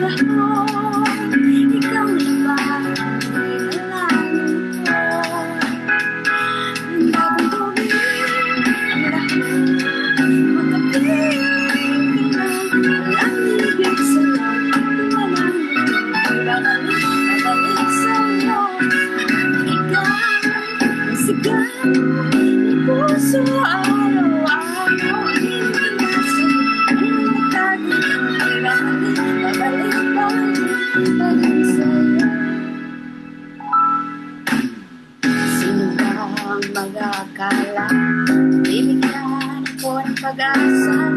panahon, ikaw na ba kailangan ko? Bagong gawin ang lahat, makapiling ka na, walang ibig sa'yo, walang babalik sa'yo. Ikaw ang sigaw ng puso, araw-araw iniiwasan, inatagi, babalik sa'yo. Sino ba ang mag-aakala bibigyan ako ng pag-asa?